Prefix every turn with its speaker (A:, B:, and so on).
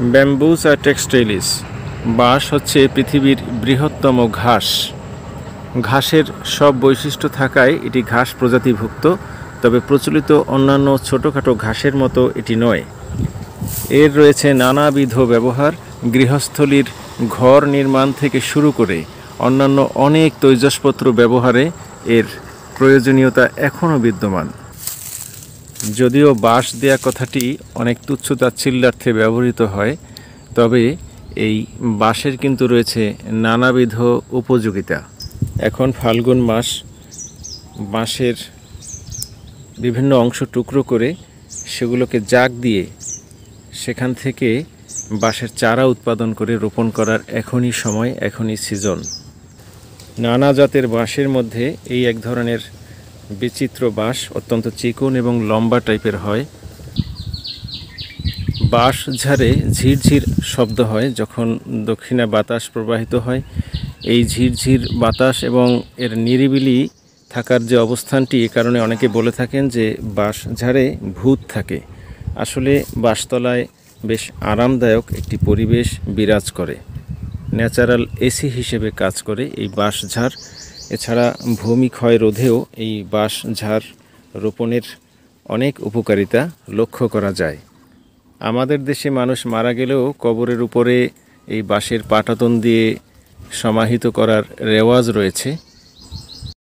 A: Bambusa টেক্সটাইলিস বাঁশ হচ্ছে পৃথিবীর বৃহত্তম ঘাস। ঘাসের সব বৈশিষ্ট্য থাকায় এটি ঘাস প্রজাতিভুক্ত, তবে প্রচলিত অন্যান্য ছোটোখাটো ঘাসের মতো এটি নয়। এর রয়েছে নানাবিধ ব্যবহার। গৃহস্থলীর ঘর নির্মাণ থেকে শুরু করে অন্যান্য অনেক তৈজসপত্র ব্যবহারে এর প্রয়োজনীয়তা এখনও বিদ্যমান। যদিও বাঁশ দেয়া কথাটি অনেক তুচ্ছ তাচ্ছিল্যার্থে ব্যবহৃত হয়, তবে এই বাঁশের কিন্তু রয়েছে নানাবিধ উপযোগিতা। এখন ফাল্গুন মাস, বাঁশের বিভিন্ন অংশ টুকরো করে সেগুলোকে জাগ দিয়ে সেখান থেকে বাঁশের চারা উৎপাদন করে রোপণ করার এখনই সময়, এখনই সিজন। নানা জাতের বাঁশের মধ্যে এই এক ধরনের বিচিত্র বাঁশ অত্যন্ত চিকন এবং লম্বা টাইপের হয়। বাঁশ ঝাড়ে ঝিরঝির শব্দ হয় যখন দক্ষিণা বাতাস প্রবাহিত হয়। এই ঝিরঝির বাতাস এবং এর নিরিবিলি থাকার যে অবস্থানটি, এ কারণে অনেকে বলে থাকেন যে বাঁশ ঝাড়ে ভূত থাকে। আসলে বাঁশতলায় বেশ আরামদায়ক একটি পরিবেশ বিরাজ করে, ন্যাচারাল এসি হিসেবে কাজ করে এই বাঁশঝাড়। এছাড়া ভূমিক্ষয় রোধেও এই বাঁশঝাড় রোপণের অনেক উপকারিতা লক্ষ্য করা যায়। আমাদের দেশে মানুষ মারা গেলেও কবরের উপরে এই বাঁশের পাটাতন দিয়ে সমাহিত করার রেওয়াজ রয়েছে।